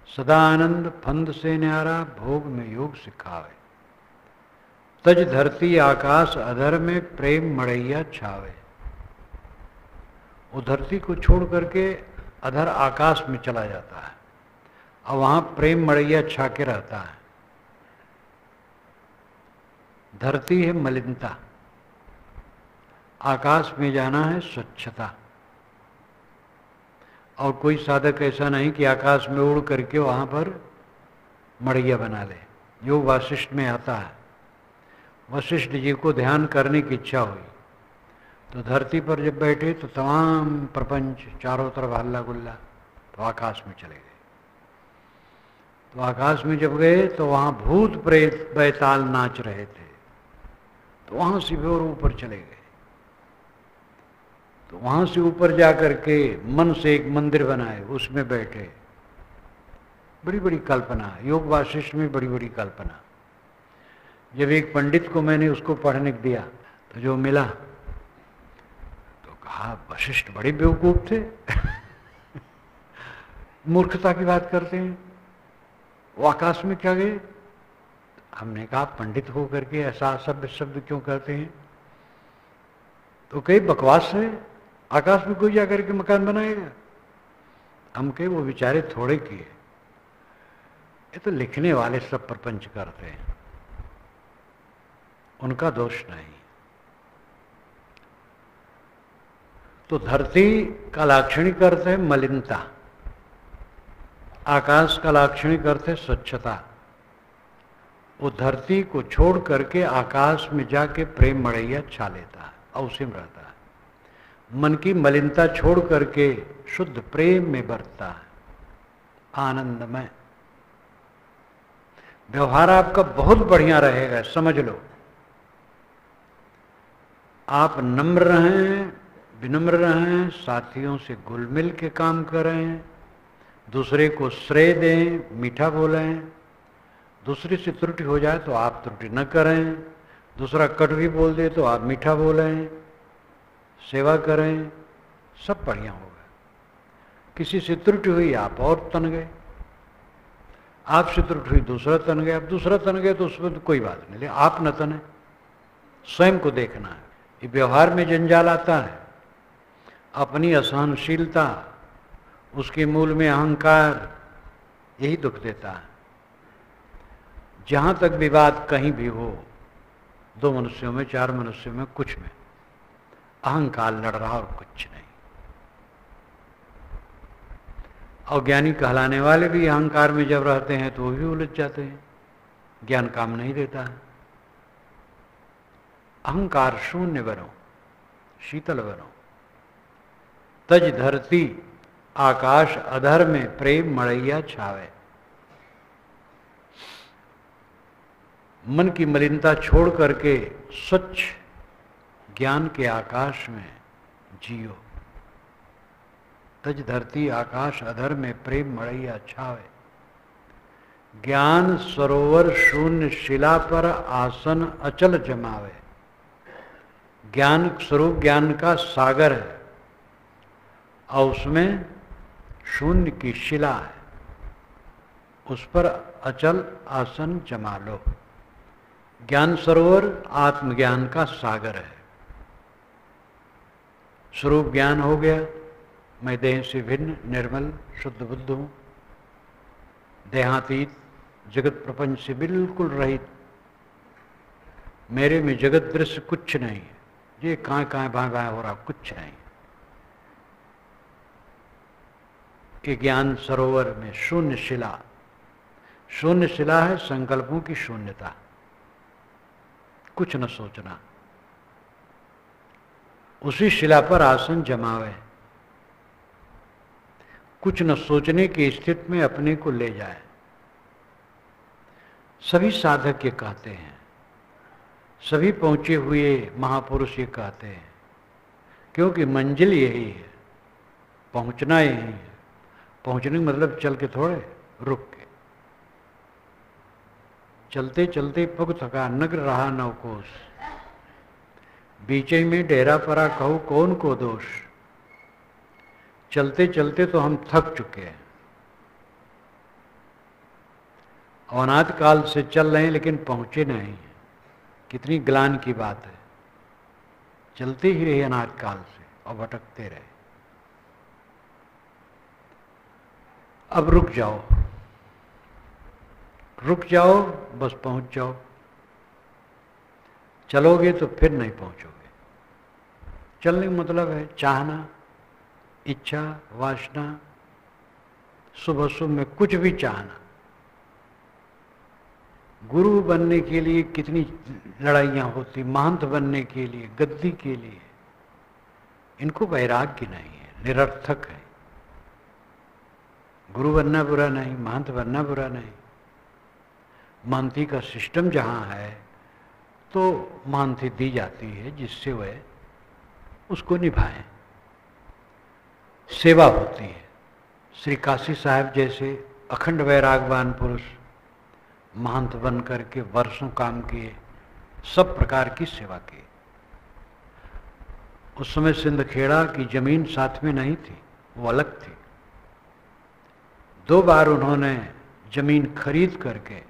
सदा आनंद फंद से न्यारा, भोग में योग सिखावे। तज धरती आकाश अधर में, प्रेम मड़ैया छावे। वो धरती को छोड़ करके अधर आकाश में चला जाता है और वहां प्रेम मड़ैया छा के रहता है। धरती है मलिनता, आकाश में जाना है स्वच्छता। और कोई साधक ऐसा नहीं कि आकाश में उड़ करके वहाँ पर मड़ैया बना ले। योग वासिष्ठ में आता है, वशिष्ठ जी को ध्यान करने की इच्छा हुई तो धरती पर जब बैठे तो तमाम प्रपंच चारों तरफ हल्ला गुल्ला, तो आकाश में चले गए। तो आकाश में जब गए तो वहाँ भूत प्रेत बैताल नाच रहे थे, तो वहाँ से भी और ऊपर चले गए। तो वहाँ से ऊपर जाकर के मन से एक मंदिर बनाए, उसमें बैठे। बड़ी बड़ी कल्पना, योग वासिष्ठ में बड़ी बड़ी कल्पना। जब एक पंडित को मैंने उसको पढ़ने दिया तो जो मिला तो कहा वशिष्ठ बड़े बेवकूफ थे मूर्खता की बात करते हैं, वो आकाश में क्या गए। हमने कहा पंडित हो करके ऐसा असभ्य शब्द क्यों कहते हैं। तो कई बकवास है, आकाश में कोई जाकर के मकान बनाएगा। हम कहे वो बेचारे थोड़े किए, ये तो लिखने वाले सब प्रपंच करते हैं, उनका दोष नहीं। तो धरती का लाक्षणिक अर्थ है मलिनता, आकाश का लाक्षणिक अर्थ है स्वच्छता। वो धरती को छोड़ करके आकाश में जाके प्रेम मड़ैया छा लेता है और उसी में रहता है। मन की मलिनता छोड़ करके शुद्ध प्रेम में बरतता है, आनंदमय। व्यवहार आपका बहुत बढ़िया रहेगा, समझ लो। आप नम्र रहें, विनम्र रहें, साथियों से घुल मिल के काम करें, दूसरे को श्रेय दें, मीठा बोलें। दूसरे से त्रुटि हो जाए तो आप त्रुटि न करें, दूसरा कट भी बोल दे तो आप मीठा बोलें, सेवा करें, सब बढ़िया होगा। किसी से त्रुटि हुई आप और तन गए, आपसे त्रुटि हुई दूसरा तन गया, अब दूसरा तन गया तो उसमें तो कोई बात नहीं, लेकिन आप न तने, स्वयं को देखना है। ये व्यवहार में जंजाल आता है, अपनी असहनशीलता, उसके मूल में अहंकार, यही दुख देता है। जहां तक विवाद कहीं भी हो, दो मनुष्यों में, चार मनुष्यों में, कुछ में अहंकार लड़ रहा और कुछ नहीं। और ज्ञानी कहलाने वाले भी अहंकार में जब रहते हैं तो वो भी उलझ जाते हैं, ज्ञान काम नहीं देता है। अहंकार शून्य बनो, शीतल बनो। तज धरती आकाश अधर में प्रेम मड़ैया छावे। मन की मलिनता छोड़ करके स्वच्छ ज्ञान के आकाश में जियो। तज धरती आकाश अधर में प्रेम मड़ैया छावे। ज्ञान सरोवर शून्य शिला पर आसन अचल जमावे। ज्ञान स्वरूप ज्ञान का सागर है और उसमें शून्य की शिला है, उस पर अचल आसन जमा लो। ज्ञान सरोवर आत्मज्ञान का सागर है। स्वरूप ज्ञान हो गया, मैं देह से भिन्न निर्मल शुद्ध बुद्ध हूं, देहातीत, जगत प्रपंच से बिल्कुल रहित, मेरे में जगत दृश्य कुछ नहीं है, ये कहाँ कहाँ बाएं बाएं हो रहा कुछ नहीं। ये ज्ञान सरोवर में शून्य शिला, शून्य शिला है संकल्पों की शून्यता, कुछ न सोचना। उसी शिला पर आसन जमावे, कुछ न सोचने की स्थिति में अपने को ले जाए। सभी साधक ये कहते हैं, सभी पहुंचे हुए महापुरुष ये कहते हैं, क्योंकि मंजिल यही है, पहुंचना यही है। पहुंचने का मतलब चल के थोड़े, रुक के। चलते चलते पग थका नगर रहा नवकोश, बीचे में डेरा परा कहूँ कौन को दोष। चलते चलते तो हम थक चुके हैं, अनादि काल से चल रहे हैं लेकिन पहुंचे नहीं। कितनी ग्लानि की बात है, चलते ही रहे अनादि काल से और भटकते रहे। अब रुक जाओ, रुक जाओ, बस पहुंच जाओ। चलोगे तो फिर नहीं पहुंचोगे। चलने का मतलब है चाहना, इच्छा, वासना, शुभ अशुभ में कुछ भी चाहना। गुरु बनने के लिए कितनी लड़ाइयां होती, महंत बनने के लिए, गद्दी के लिए। इनको वैराग्य नहीं है, निरर्थक है। गुरु बनना बुरा नहीं, महंत बनना बुरा नहीं। महंती का सिस्टम जहां है तो महंती दी जाती है जिससे वह उसको निभाएं, सेवा होती है। श्री काशी साहब जैसे अखंड वैरागवान पुरुष महंत बन करके वर्षों काम किए, सब प्रकार की सेवा की। उस समय सिंदखेड़ा की जमीन साथ में नहीं थी, वो अलग थी। 2 बार उन्होंने जमीन खरीद करके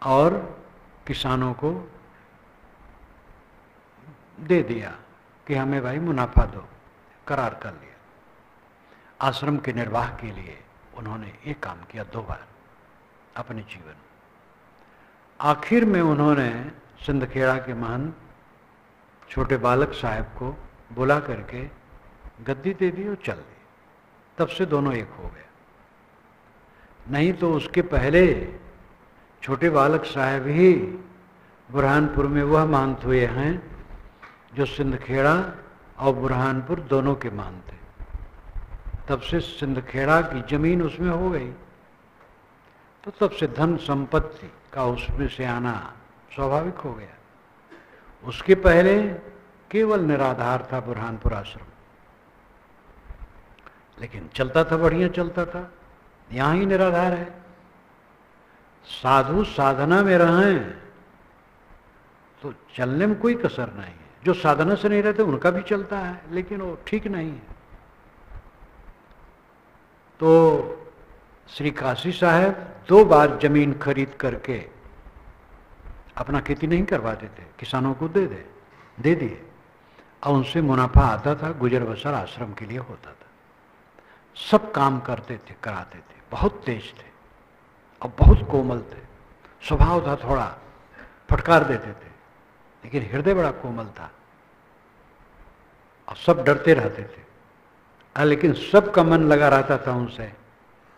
और किसानों को दे दिया कि हमें भाई मुनाफा दो, करार कर लिया। आश्रम के निर्वाह के लिए उन्होंने ये काम किया 2 बार अपने जीवन। आखिर में उन्होंने सिंदखेड़ा के महंत छोटे बालक साहब को बुला करके गद्दी दे दी और चल दी। तब से दोनों एक हो गए। नहीं तो उसके पहले छोटे बालक साहब ही बुरहानपुर में वह महंत हुए हैं जो सिंदखेड़ा और बुरहानपुर दोनों के महंत थे। तब से सिंदखेड़ा की जमीन उसमें हो गई, तो तब से धन संपत्ति का उसमें से आना स्वाभाविक हो गया। उसके पहले केवल निराधार था बुरहानपुर आश्रम, लेकिन चलता था, बढ़िया चलता था। यहां ही निराधार है। साधु साधना में रहें तो चलने में कोई कसर नहीं है। जो साधना से नहीं रहते उनका भी चलता है, लेकिन वो ठीक नहीं है। तो श्री काशी साहब 2 बार जमीन खरीद करके अपना खेती नहीं करवाते थे, किसानों को दे दिए और उनसे मुनाफा आता था, गुजर बसर आश्रम के लिए होता था। सब काम करते थे, कराते थे। बहुत तेज थे और बहुत कोमल थे। स्वभाव था थोड़ा फटकार देते थे, लेकिन हृदय बड़ा कोमल था और सब डरते रहते थे। लेकिन सबका मन लगा रहता था उनसे,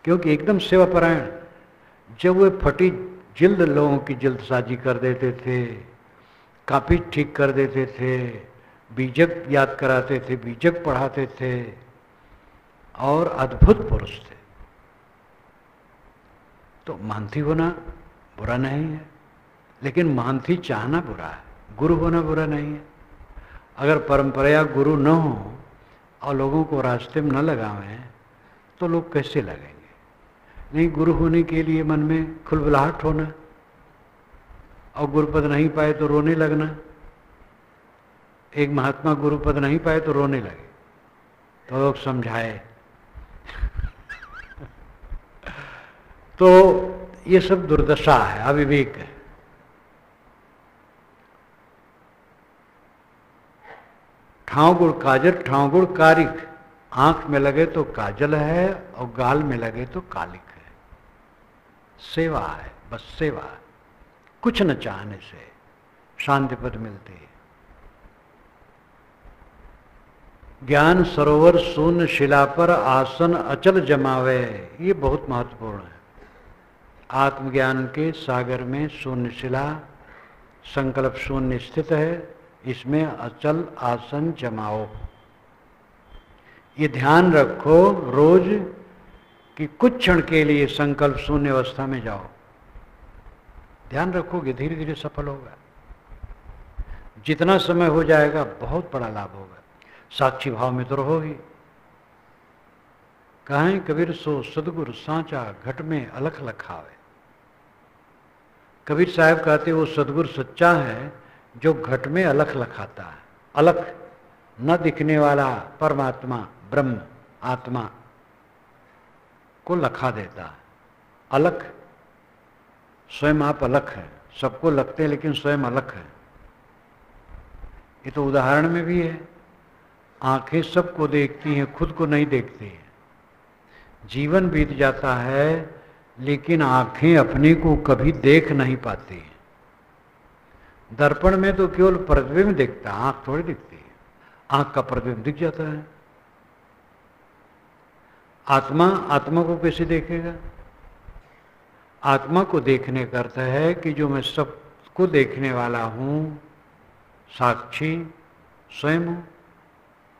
क्योंकि एकदम सेवापरायण। जब वे फटी जिल्द लोगों की जल्दसाजी कर देते थे, कापी ठीक कर देते थे, बीजक याद कराते थे, बीजक पढ़ाते थे और अद्भुत पुरुष थे। तो महंती होना बुरा नहीं है, लेकिन महंती चाहना बुरा है। गुरु होना बुरा नहीं है। अगर परंपरा गुरु न हो और लोगों को रास्ते में न लगावें तो लोग कैसे लगेंगे? नहीं, गुरु होने के लिए मन में खुलबुलाहट होना और गुरुपद नहीं पाए तो रोने लगना। एक महात्मा गुरुपद नहीं पाए तो रोने लगे, तो लोग समझाए। तो ये सब दुर्दशा है, अविवेक है। ठाव गुड़ काजल, ठाव गुड़ कारिक। आंख में लगे तो काजल है और गाल में लगे तो कालिक है। सेवा है, बस सेवा है। कुछ न चाहने से शांति पद मिलती है। ज्ञान सरोवर शून्य शिला पर आसन अचल जमावे, ये बहुत महत्वपूर्ण है। आत्मज्ञान के सागर में शून्य शिला, संकल्प शून्य स्थित है, इसमें अचल आसन जमाओ। ये ध्यान रखो रोज कि कुछ क्षण के लिए संकल्प शून्य अवस्था में जाओ। ध्यान रखोगे, धीरे धीरे सफल होगा। जितना समय हो जाएगा बहुत बड़ा लाभ होगा। साक्षी भाव में तो रहो ही। कहें कबीर सो सदगुरु सांचा, घट में अलख लखावे। कबीर साहब कहते वो सदगुरु सच्चा है जो घट में अलख लखाता है। अलख न दिखने वाला परमात्मा ब्रह्म आत्मा को लखा देता है। अलख स्वयं आप अलख है, सबको लगते हैं लेकिन स्वयं अलख है। ये तो उदाहरण में भी है। आंखें सबको देखती हैं, खुद को नहीं देखती हैं। जीवन बीत जाता है लेकिन आंखें अपने को कभी देख नहीं पाती हैं। दर्पण में तो केवल प्रतिबिंब दिखता है, आंख थोड़ी दिखती है। आंख का प्रतिबिंब दिख जाता है। आत्मा आत्मा को कैसे देखेगा? आत्मा को देखने का अर्थ है कि जो मैं सबको देखने वाला हूं, साक्षी स्वयं हूं।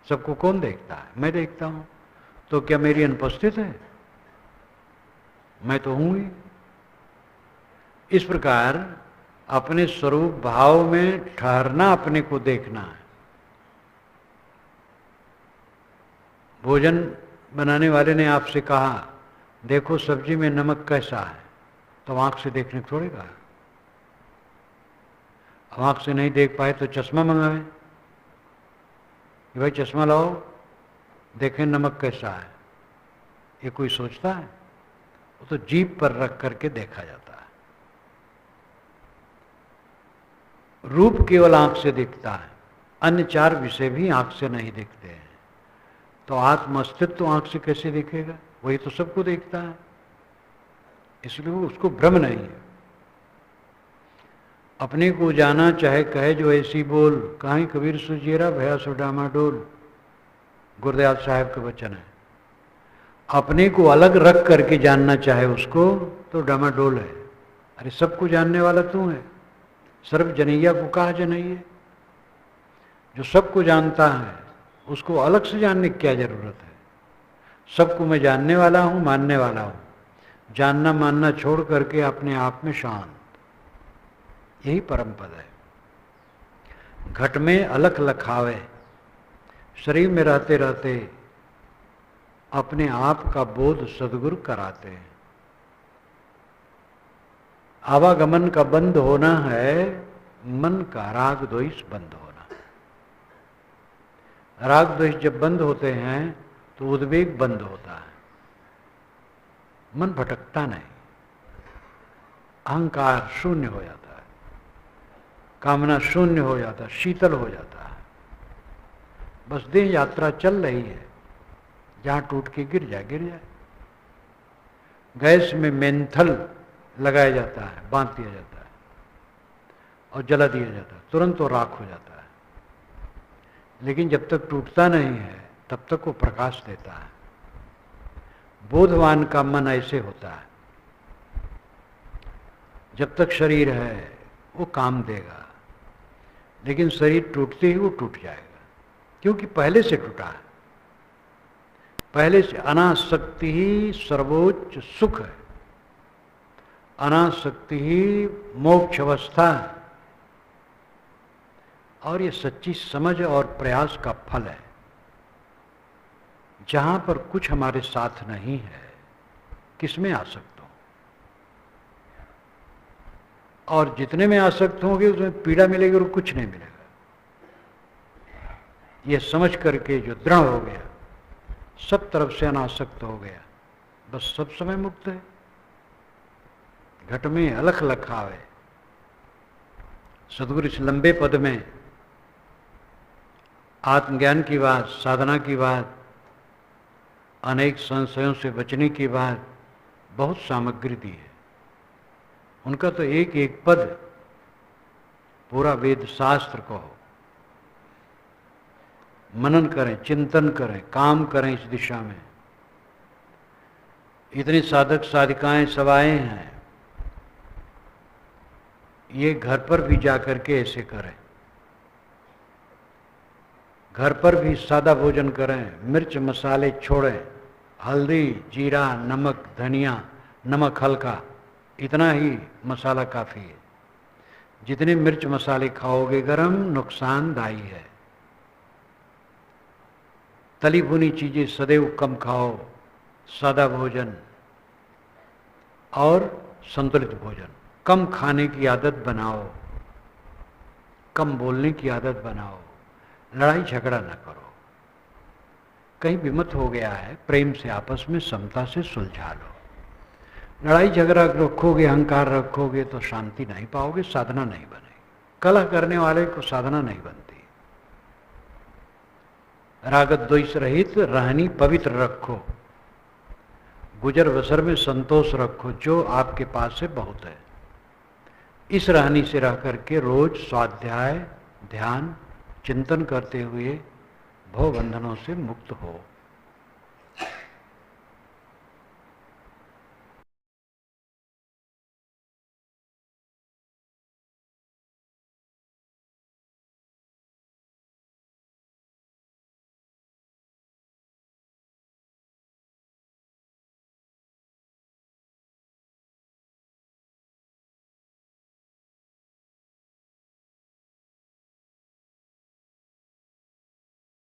सबको कौन देखता है? मैं देखता हूं। तो क्या मेरी अनुपस्थित है? मैं तो हूं ही। इस प्रकार अपने स्वरूप भाव में ठहरना अपने को देखना है। भोजन बनाने वाले ने आपसे कहा देखो सब्जी में नमक कैसा है, तो आंख से देखने को थोड़ी कहा। अब आंख से नहीं देख पाए तो चश्मा मंगावे कि भाई चश्मा लाओ देखें नमक कैसा है। ये कोई सोचता है? वो तो जीभ पर रख करके देखा जाता है। रूप केवल आंख से दिखता है, अन्य चार विषय भी आंख से नहीं दिखते हैं। तो आत्म अस्तित्व आंख से कैसे दिखेगा? वही तो सबको देखता है, इसलिए उसको भ्रम नहीं है। अपने को जाना चाहे कहे जो ऐसी बोल, कहीं कबीर सुजेरा भया सो डामाडोल, गुरुदयाल साहब का वचन है। अपने को अलग रख करके जानना चाहे उसको तो डामाडोल है। अरे सबको जानने वाला तू है। सर्व जनैया को कहा जनैया। जो सबको जानता है उसको अलग से जानने की क्या जरूरत है? सबको मैं जानने वाला हूं, मानने वाला हूं। जानना मानना छोड़ करके अपने आप में शांत, यही परम पद है। घट में अलख लखावे, शरीर में रहते रहते अपने आप का बोध सदगुरु कराते हैं। आवागमन का बंद होना है, मन का राग द्वेष बंद होना। राग द्वेष जब बंद होते हैं तो उद्वेग बंद होता है, मन भटकता नहीं, अहंकार शून्य हो जाता है, कामना शून्य हो जाता है, शीतल हो जाता है। बस देह यात्रा चल रही है, जहां टूट के गिर जाए गिर जाए। गैस में मेंथल लगाया जाता है, बांध दिया जाता है और जला दिया जाता है, तुरंत वो राख हो जाता है। लेकिन जब तक टूटता नहीं है तब तक वो प्रकाश देता है। बोधवान का मन ऐसे होता है, जब तक शरीर है वो काम देगा, लेकिन शरीर टूटते ही वो टूट जाएगा, क्योंकि पहले से टूटा है। पहले से अनासक्ति ही सर्वोच्च सुख है, अनासक्ति ही मोक्ष अवस्था है, और ये सच्ची समझ और प्रयास का फल है। जहां पर कुछ हमारे साथ नहीं है, किसमें आसक्त हो, और जितने में आसक्त होंगे उसमें पीड़ा मिलेगी और कुछ नहीं मिलेगा। ये समझ करके जो दृढ़ हो गया, सब तरफ से अनासक्त हो गया, बस सब समय मुक्त है। घट में अलख लखावे, सदगुरु इस लंबे पद में आत्मज्ञान की बात, साधना की बात, अनेक संशयों से बचने की बात, बहुत सामग्री दी है। उनका तो एक एक पद पूरा वेद शास्त्र को मनन करें, चिंतन करें, काम करें इस दिशा में। इतने साधक साधिकाएं सवाएं हैं, ये घर पर भी जाकर के ऐसे करें। घर पर भी सादा भोजन करें, मिर्च मसाले छोड़ें, हल्दी जीरा नमक धनिया, नमक हल्का, इतना ही मसाला काफ़ी है। जितने मिर्च मसाले खाओगे गरम, नुकसानदायी है। तली भुनी चीज़ें सदैव कम खाओ, सादा भोजन और संतुलित भोजन। कम खाने की आदत बनाओ, कम बोलने की आदत बनाओ, लड़ाई झगड़ा न करो। कहीं विमत हो गया है, प्रेम से आपस में समता से सुलझा लो। लड़ाई झगड़ा रखोगे, अहंकार रखोगे तो शांति नहीं पाओगे, साधना नहीं बनेगी। कलह करने वाले को साधना नहीं बनती। रागत द्वेष रहित रहनी पवित्र रखो, गुजर बसर में संतोष रखो, जो आपके पास से बहुत है। इस रहनी से रह करके रोज स्वाध्याय ध्यान चिंतन करते हुए भव बंधनों से मुक्त हो।